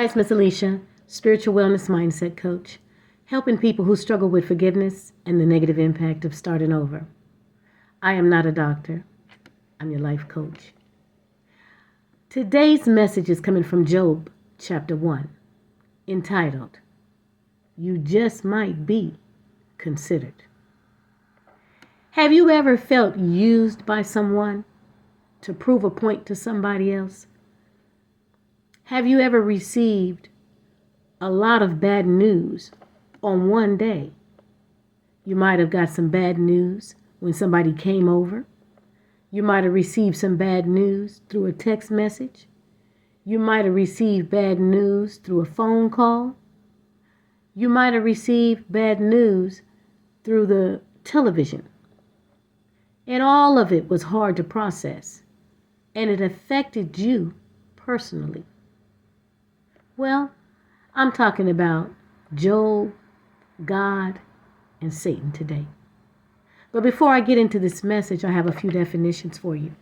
Hi, it's Miss Alicia, spiritual wellness mindset coach, helping people who struggle with forgiveness and the negative impact of starting over. I am not a doctor. I'm your life coach. Today's message is coming from Job chapter 1, entitled, You Just Might Be Considered. Have you ever felt used by someone to prove a point to somebody else? Have you ever received a lot of bad news on one day? You might have got some bad news when somebody came over. You might have received some bad news through a text message. You might have received bad news through a phone call. You might have received bad news through the television. And all of it was hard to process, and it affected you personally. Well, I'm talking about Job, God, and Satan today. But before I get into this message, I have a few definitions for you.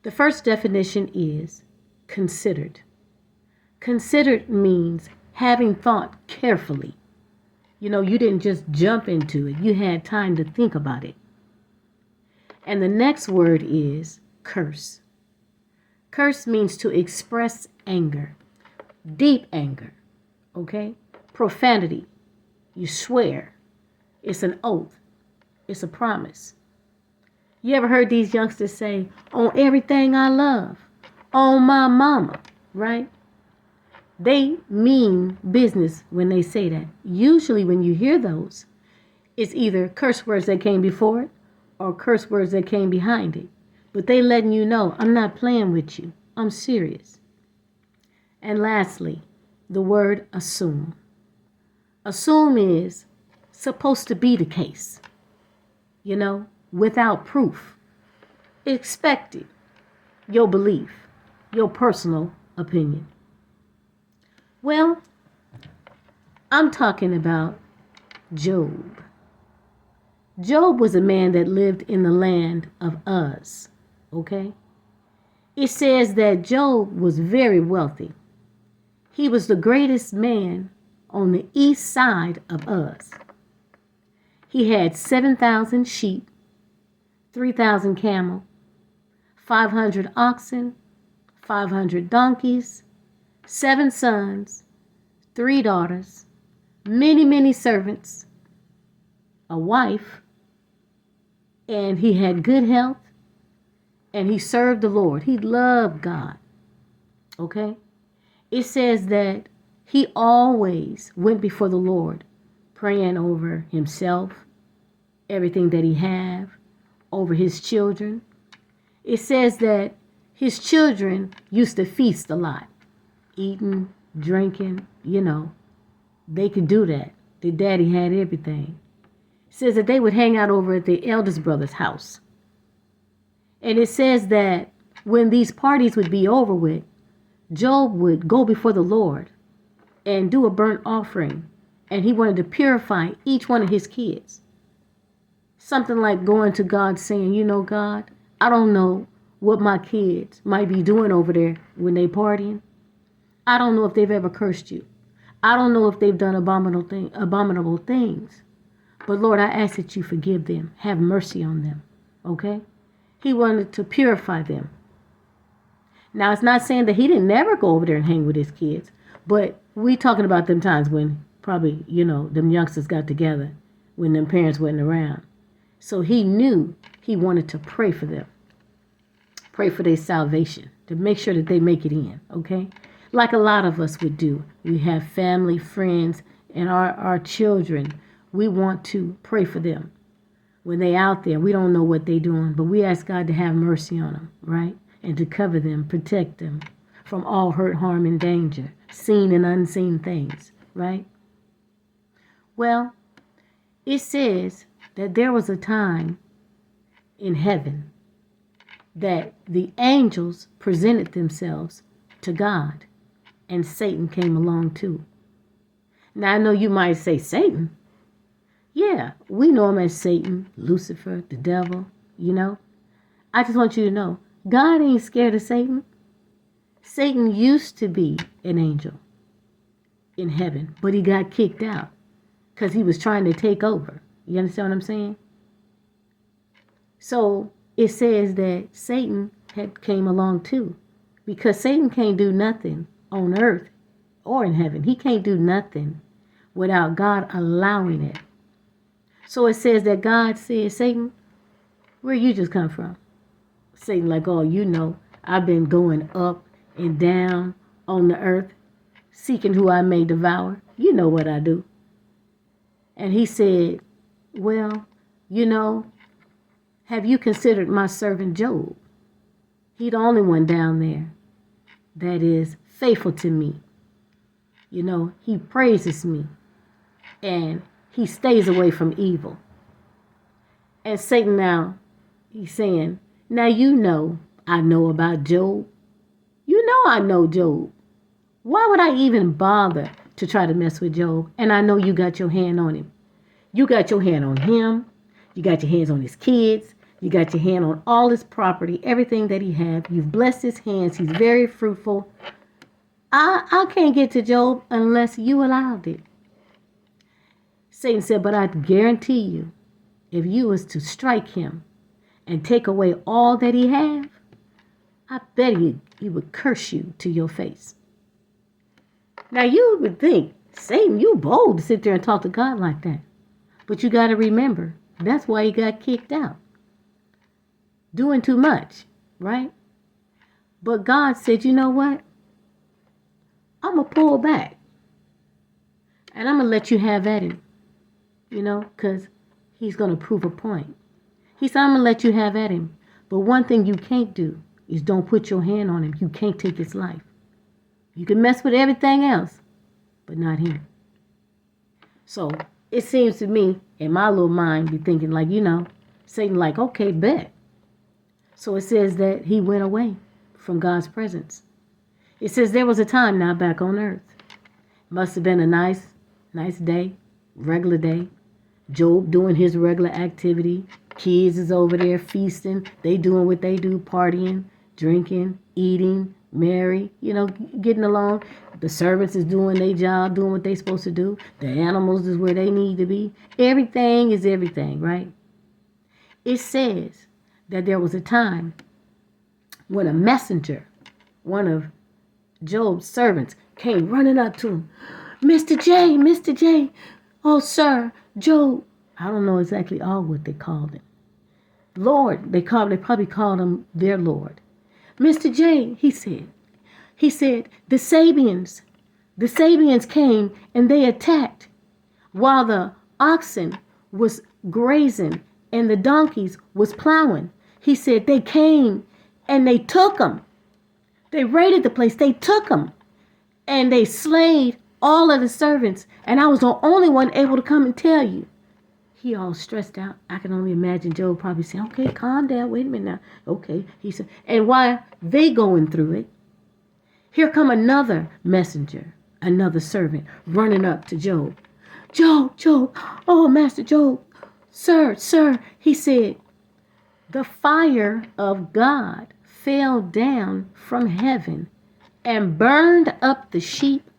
The first definition is considered. Considered means having thought carefully. You didn't just jump into it. You had time to think about it. And the next word is curse. Curse means to express anger, deep anger, okay? Profanity. You swear. It's an oath. It's a promise. You ever heard these youngsters say, on everything I love, on my mama, right? They mean business when they say that. Usually when you hear those, it's either curse words that came before it or curse words that came behind it. But they letting you know, I'm not playing with you. I'm serious. And lastly, the word assume. Assume is supposed to be the case, without proof. Expect it, your belief, your personal opinion. Well, I'm talking about Job. Job was a man that lived in the land of Uz, okay? It says that Job was very wealthy. He was the greatest man on the east side of Uz. He had 7,000 sheep, 3,000 camel, 500 oxen, 500 donkeys, 7 sons, 3 daughters, many, many servants, a wife, and he had good health, and he served the Lord. He loved God, okay? It says that he always went before the Lord, praying over himself, everything that he had, over his children. It says that his children used to feast a lot, eating, drinking, they could do that. Their daddy had everything. It says that they would hang out over at the eldest brother's house. And it says that when these parties would be over with, Job would go before the Lord and do a burnt offering. And he wanted to purify each one of his kids. Something like going to God saying, God, I don't know what my kids might be doing over there when they partying. I don't know if they've ever cursed you. I don't know if they've done abominable things. But Lord, I ask that you forgive them. Have mercy on them. Okay? He wanted to purify them. Now, it's not saying that he didn't never go over there and hang with his kids. But we talking about them times when probably, them youngsters got together when them parents wasn't around. So he knew he wanted to pray for them. Pray for their salvation. To make sure that they make it in. Okay? Like a lot of us would do. We have family, friends, and our children. We want to pray for them. When they out there, we don't know what they're doing. But we ask God to have mercy on them. Right? And to cover them, protect them from all hurt, harm, and danger. Seen and unseen things. Right? Well, it says that there was a time in heaven that the angels presented themselves to God, and Satan came along too. Now, I know you might say, Satan? Yeah, we know him as Satan, Lucifer, the devil, I just want you to know, God ain't scared of Satan. Satan used to be an angel in heaven, but he got kicked out because he was trying to take over. You understand what I'm saying? So it says that Satan had came along too, because Satan can't do nothing on earth or in heaven. He can't do nothing without God allowing it. So it says that God said, Satan, where you just come from? Satan like, oh, you know, I've been going up and down on the earth, seeking who I may devour. You know what I do. And he said, well, you know, have you considered my servant Job? He's the only one down there that is faithful to me. You know, he praises me and he stays away from evil. And Satan now, he's saying, now you know I know about Job. You know I know Job. Why would I even bother to try to mess with Job? And I know you got your hand on him. You got your hand on him. You got your hands on his kids. You got your hand on all his property, everything that he had. You've blessed his hands. He's very fruitful. I can't get to Job unless you allowed it. Satan said, but I guarantee you, if you was to strike him and take away all that he have, I bet he would curse you to your face. Now you would think, Satan, you bold to sit there and talk to God like that. But you got to remember, that's why he got kicked out. Doing too much, right? But God said, you know what? I'm going to pull back. And I'm going to let you have at him. You know, because he's going to prove a point. He said, I'm going to let you have at him. But one thing you can't do is don't put your hand on him. You can't take his life. You can mess with everything else, but not him. So it seems to me, in my little mind, be thinking like, you know, Satan like, okay, bet. So it says that he went away from God's presence. It says there was a time now back on earth. Must have been a nice day, regular day. Job doing his regular activity. Kids is over there feasting. They doing what they do, partying, drinking, eating, merry, you know, getting along. The servants is doing their job, doing what they supposed to do. The animals is where they need to be. Everything is everything, right? It says that there was a time when a messenger, one of Job's servants, came running up to him. Mr. J, oh, sir, Job. I don't know exactly all what they called him. Lord, they probably called him their Lord. Mr. J, he said, the Sabians came and they attacked while the oxen was grazing and the donkeys was plowing. He said they came and they took them. They raided the place. They took them and they slayed all of the servants. And I was the only one able to come and tell you. He all stressed out. I can only imagine Job probably saying, okay, calm down. Wait a minute now. Okay. He said, and while they going through it, here come another messenger, another servant running up to Job. Job, oh, Master Job, sir, he said, the fire of God fell down from heaven and burned up the sheep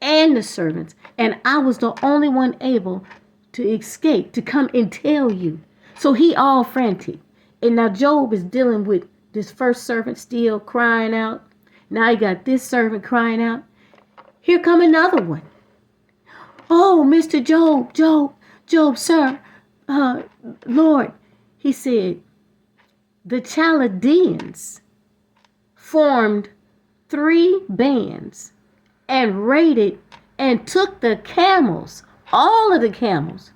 and the servants. And I was the only one able to escape, to come and tell you. So he all frantic. And now Job is dealing with this first servant still crying out. Now you got this servant crying out. Here come another one. Oh, Mr. Job, sir, Lord, he said, the Chaldeans formed 3 bands and raided and took the camels, all of the camels,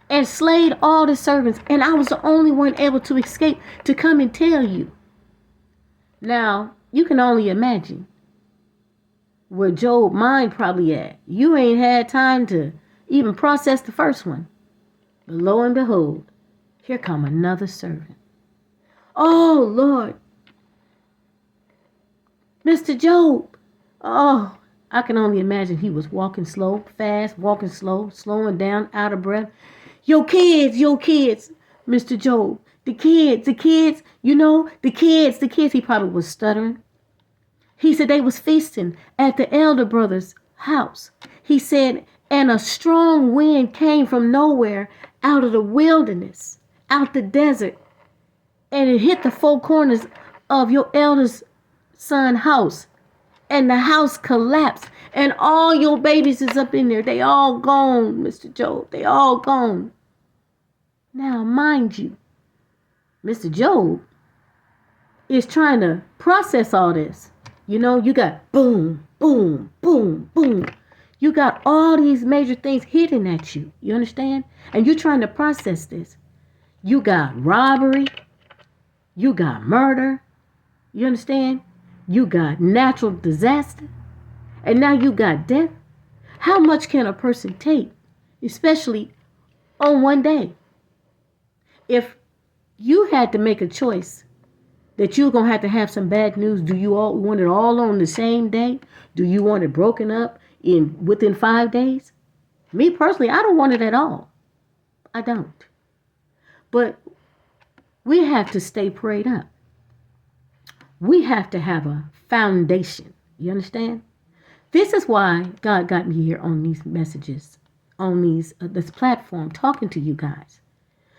and slayed all the servants. And I was the only one able to escape to come and tell you. Now, you can only imagine where Job's mind probably at. You ain't had time to even process the first one. But lo and behold, here come another servant. Oh, Lord. Mr. Job. Oh, I can only imagine he was walking slow, fast, walking slow, slowing down, out of breath. Your kids, Mr. Job. The kids, you know, the kids. He probably was stuttering. He said they was feasting at the elder brother's house. He said, and a strong wind came from nowhere out of the wilderness, out the desert, and it hit the four corners of your eldest son's house. And the house collapsed. And all your babies is up in there. They all gone, Mr. Job. They all gone. Now, mind you, Mr. Job is trying to process all this. You know, you got boom, boom, boom, boom. You got all these major things hitting at you. You understand? And you're trying to process this. You got robbery. You got murder. You understand? You got natural disaster. And now you got death. How much can a person take, especially on one day? If you had to make a choice that you're going to have some bad news, do you all want it all on the same day? Do you want it broken up within 5 days? Me personally, I don't want it at all. I don't. But we have to stay prayed up. We have to have a foundation. You understand? This is why God got me here on these messages, on this platform, talking to you guys,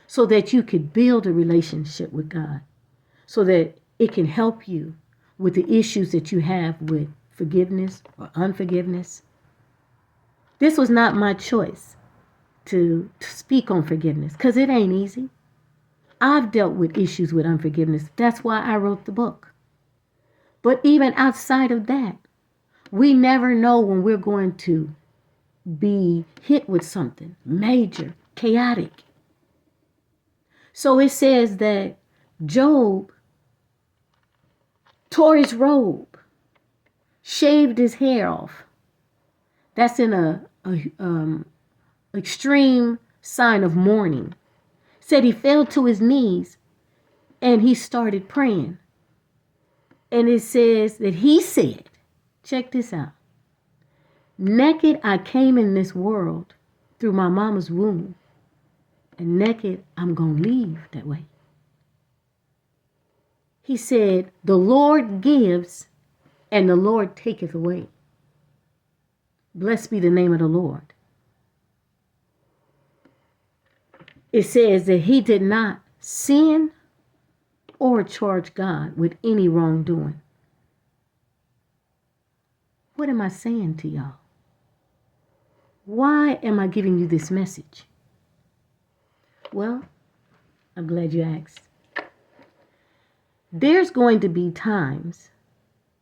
so that you could build a relationship with God, so that it can help you with the issues that you have with forgiveness or unforgiveness. This was not my choice to speak on forgiveness, because it ain't easy. I've dealt with issues with unforgiveness. That's why I wrote the book. But even outside of that, we never know when we're going to be hit with something major, chaotic. So it says that Job tore his robe, shaved his hair off. That's in a extreme sign of mourning. Said he fell to his knees and he started praying. And it says that he said, check this out. Naked I came in this world through my mama's womb, and naked I'm going to leave that way. He said, the Lord gives and the Lord taketh away. Blessed be the name of the Lord. It says that he did not sin or charge God with any wrongdoing. What am I saying to y'all? Why am I giving you this message? Well, I'm glad you asked. There's going to be times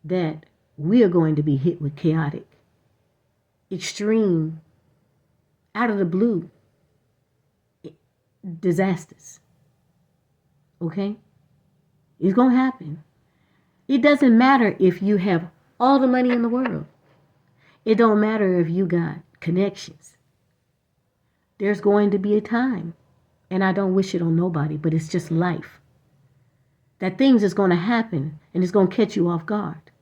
that we are going to be hit with chaotic, extreme, out of the blue disasters. Okay? It's going to happen. It doesn't matter if you have all the money in the world. It don't matter if you got connections. There's going to be a time, and I don't wish it on nobody, but it's just life, that things is going to happen and it's going to catch you off guard.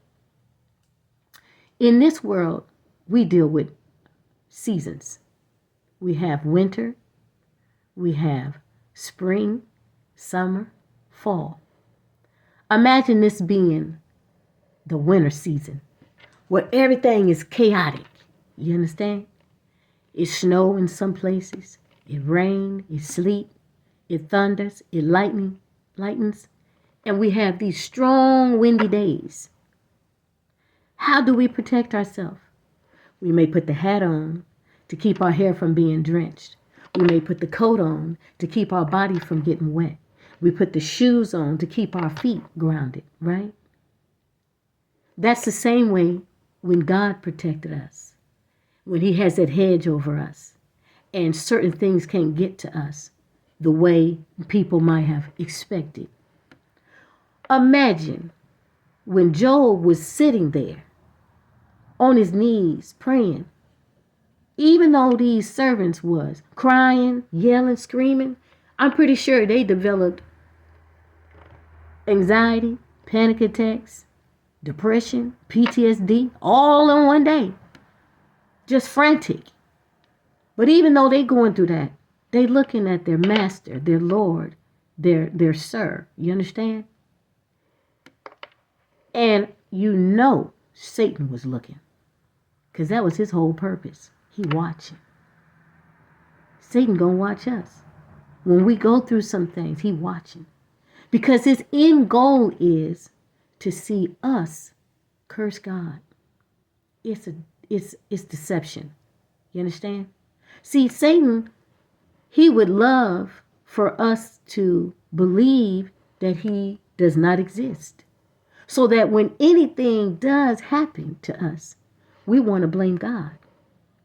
In this world, we deal with seasons. We have winter, we have spring, summer, fall. Imagine this being the winter season, where everything is chaotic. You understand? It snows in some places. It rains, it sleet, it thunders, it lightens. And we have these strong windy days. How do we protect ourselves? We may put the hat on to keep our hair from being drenched. We may put the coat on to keep our body from getting wet. We put the shoes on to keep our feet grounded, right? That's the same way when God protected us, when he has that hedge over us, and certain things can't get to us the way people might have expected. Imagine when Job was sitting there on his knees praying, even though these servants was crying, yelling, screaming, I'm pretty sure they developed anxiety, panic attacks, depression, PTSD, all in one day. Just frantic. But even though they going through that, they looking at their master, their Lord, their sir. You understand? And you know Satan was looking, because that was his whole purpose. He watching. Satan gonna watch us. When we go through some things, he watching. Because his end goal is to see us curse God. It's deception. You understand? See, Satan, he would love for us to believe that he does not exist. So that when anything does happen to us, we want to blame God,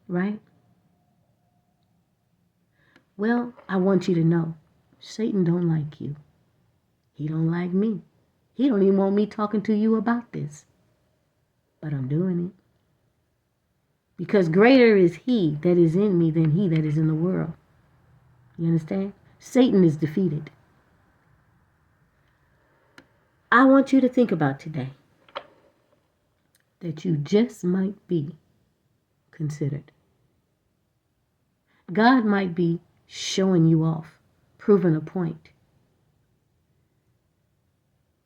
right? Well, I want you to know, Satan don't like you. He don't like me. He don't even want me talking to you about this. But I'm doing it. Because greater is he that is in me than he that is in the world. You understand? Satan is defeated. I want you to think about today that you just might be considered. God might be showing you off, proving a point.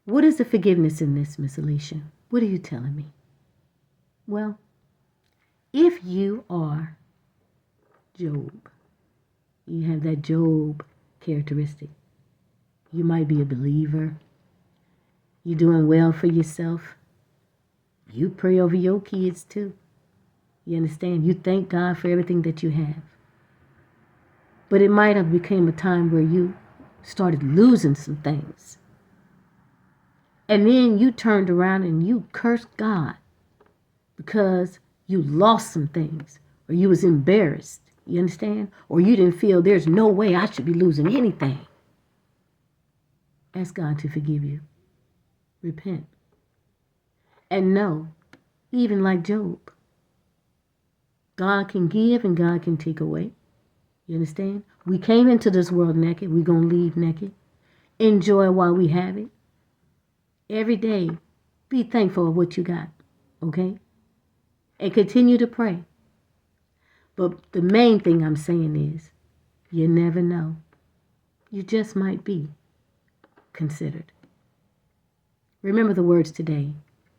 What is the forgiveness in this, Miss Alicia? What are you telling me? Well, if you are Job, you have that Job characteristic. You might be a believer. You're doing well for yourself. You pray over your kids too. You understand? You thank God for everything that you have. But it might have become a time where you started losing some things. And then you turned around and you cursed God because you lost some things, or you was embarrassed. You understand? Or you didn't feel there's no way I should be losing anything. Ask God to forgive you. Repent. And know, even like Job, God can give and God can take away. You understand? We came into this world naked. We're going to leave naked. Enjoy while we have it. Every day, be thankful of what you got. Okay? And continue to pray. But the main thing I'm saying is, you never know. You just might be considered. Remember the words today.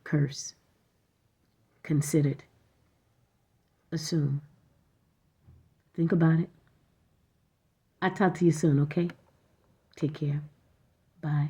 Curse. Considered. Assume. Think about it. I'll talk to you soon, okay? Take care. Bye.